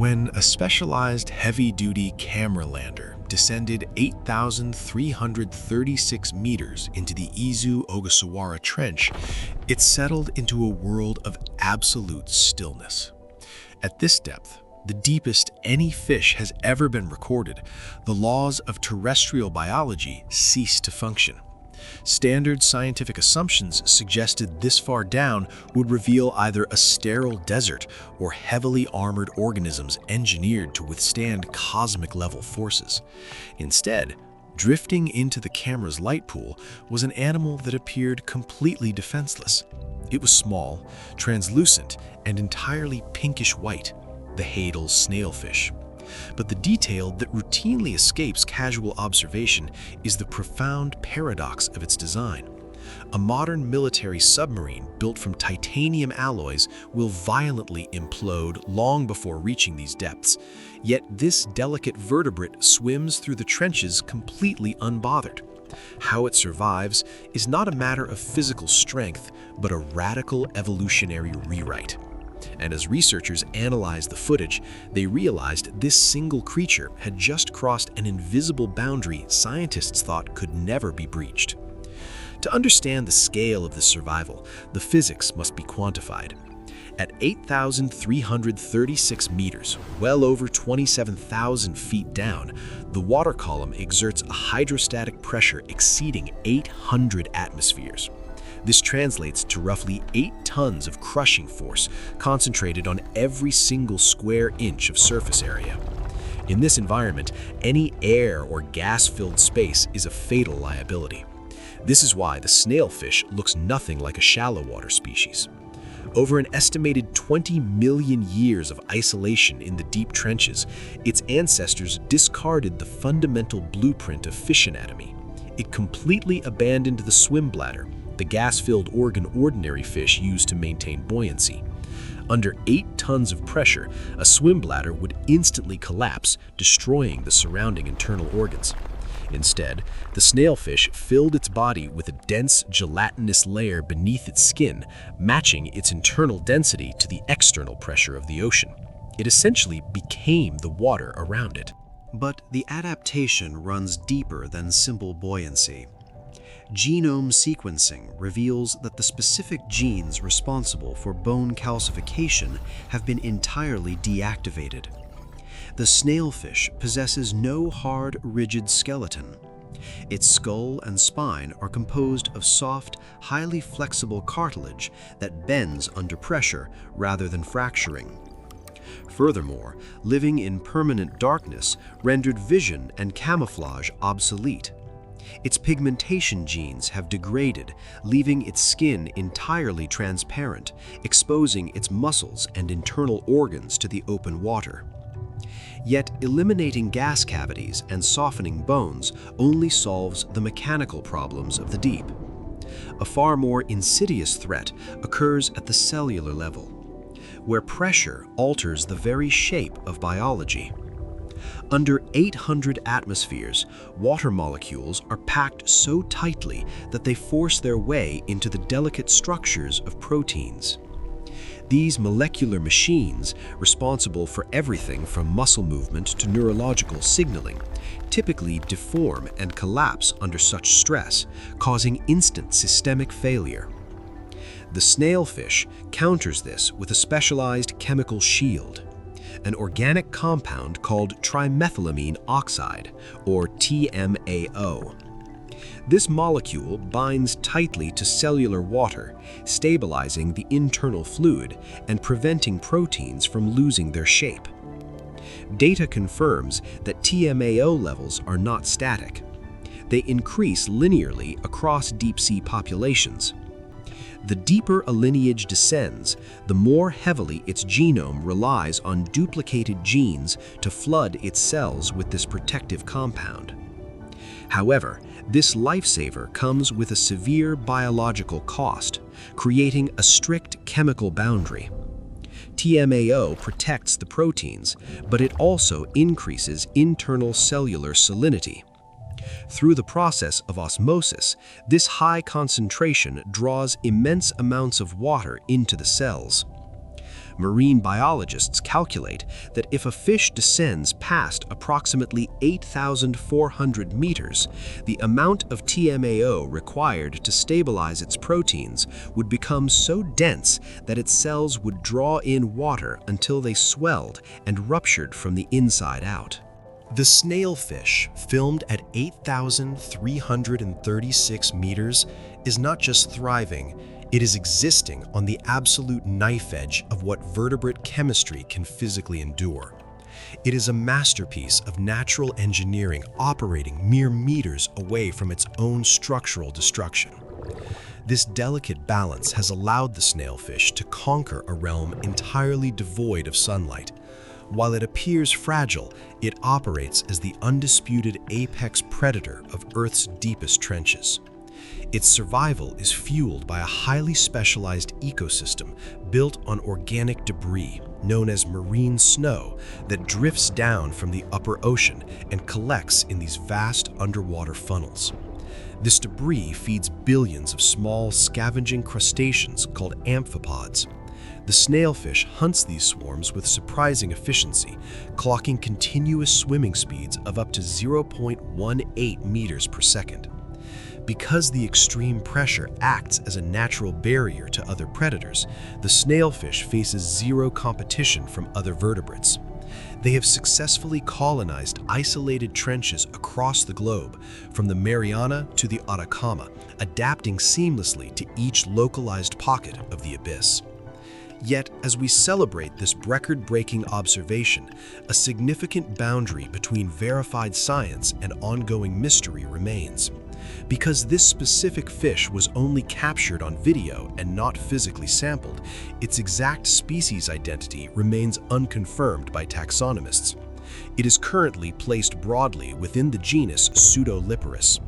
When a specialized heavy-duty camera lander descended 8,336 meters into the Izu-Ogasawara Trench, it settled into a world of absolute stillness. At this depth, the deepest any fish has ever been recorded, the laws of terrestrial biology cease to function. Standard scientific assumptions suggested this far down would reveal either a sterile desert or heavily armored organisms engineered to withstand cosmic-level forces. Instead, drifting into the camera's light pool was an animal that appeared completely defenseless. It was small, translucent, and entirely pinkish white, the hadal snailfish. But the detail that routinely escapes casual observation is the profound paradox of its design. A modern military submarine built from titanium alloys will violently implode long before reaching these depths, yet this delicate vertebrate swims through the trenches completely unbothered. How it survives is not a matter of physical strength, but a radical evolutionary rewrite. And as researchers analyzed the footage, they realized this single creature had just crossed an invisible boundary scientists thought could never be breached. To understand the scale of this survival, the physics must be quantified. At 8,336 meters, well over 27,000 feet down, the water column exerts a hydrostatic pressure exceeding 800 atmospheres. This translates to roughly 8 tons of crushing force concentrated on every single square inch of surface area. In this environment, any air or gas-filled space is a fatal liability. This is why the snailfish looks nothing like a shallow water species. Over an estimated 20 million years of isolation in the deep trenches, its ancestors discarded the fundamental blueprint of fish anatomy. It completely abandoned the swim bladder, the gas-filled organ ordinary fish use to maintain buoyancy. Under 8 tons of pressure, a swim bladder would instantly collapse, destroying the surrounding internal organs. Instead, the snailfish filled its body with a dense, gelatinous layer beneath its skin, matching its internal density to the external pressure of the ocean. It essentially became the water around it. But the adaptation runs deeper than simple buoyancy. Genome sequencing reveals that the specific genes responsible for bone calcification have been entirely deactivated. The snailfish possesses no hard, rigid skeleton. Its skull and spine are composed of soft, highly flexible cartilage that bends under pressure rather than fracturing. Furthermore, living in permanent darkness rendered vision and camouflage obsolete. Its pigmentation genes have degraded, leaving its skin entirely transparent, exposing its muscles and internal organs to the open water. Yet, eliminating gas cavities and softening bones only solves the mechanical problems of the deep. A far more insidious threat occurs at the cellular level, where pressure alters the very shape of biology. Under 800 atmospheres, water molecules are packed so tightly that they force their way into the delicate structures of proteins. These molecular machines, responsible for everything from muscle movement to neurological signaling, typically deform and collapse under such stress, causing instant systemic failure. The snailfish counters this with a specialized chemical shield, an organic compound called trimethylamine oxide, or TMAO. This molecule binds tightly to cellular water, stabilizing the internal fluid and preventing proteins from losing their shape. Data confirms that TMAO levels are not static. They increase linearly across deep-sea populations. The deeper a lineage descends, the more heavily its genome relies on duplicated genes to flood its cells with this protective compound. However, this lifesaver comes with a severe biological cost, creating a strict chemical boundary. TMAO protects the proteins, but it also increases internal cellular salinity. Through the process of osmosis, this high concentration draws immense amounts of water into the cells. Marine biologists calculate that if a fish descends past approximately 8,400 meters, the amount of TMAO required to stabilize its proteins would become so dense that its cells would draw in water until they swelled and ruptured from the inside out. The snailfish, filmed at 8,336 meters, is not just thriving, it is existing on the absolute knife edge of what vertebrate chemistry can physically endure. It is a masterpiece of natural engineering operating mere meters away from its own structural destruction. This delicate balance has allowed the snailfish to conquer a realm entirely devoid of sunlight. While it appears fragile, it operates as the undisputed apex predator of Earth's deepest trenches. Its survival is fueled by a highly specialized ecosystem built on organic debris, known as marine snow, that drifts down from the upper ocean and collects in these vast underwater funnels. This debris feeds billions of small scavenging crustaceans called amphipods. The snailfish hunts these swarms with surprising efficiency, clocking continuous swimming speeds of up to 0.18 meters per second. Because the extreme pressure acts as a natural barrier to other predators, the snailfish faces zero competition from other vertebrates. They have successfully colonized isolated trenches across the globe, from the Mariana to the Atacama, adapting seamlessly to each localized pocket of the abyss. Yet, as we celebrate this record-breaking observation, a significant boundary between verified science and ongoing mystery remains. Because this specific fish was only captured on video and not physically sampled, its exact species identity remains unconfirmed by taxonomists. It is currently placed broadly within the genus Pseudoliparus.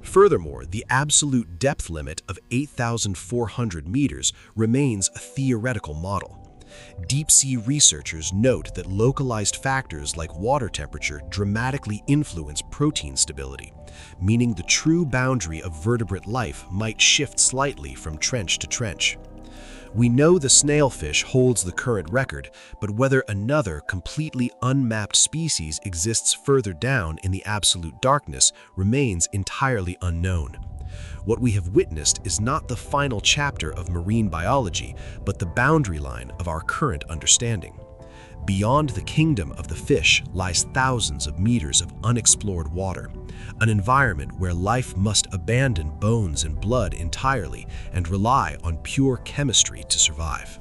Furthermore, the absolute depth limit of 8,400 meters remains a theoretical model. Deep-sea researchers note that localized factors like water temperature dramatically influence protein stability, meaning the true boundary of vertebrate life might shift slightly from trench to trench. We know the snailfish holds the current record, but whether another completely unmapped species exists further down in the absolute darkness remains entirely unknown. What we have witnessed is not the final chapter of marine biology, but the boundary line of our current understanding. Beyond the kingdom of the fish lies thousands of meters of unexplored water, an environment where life must abandon bones and blood entirely and rely on pure chemistry to survive.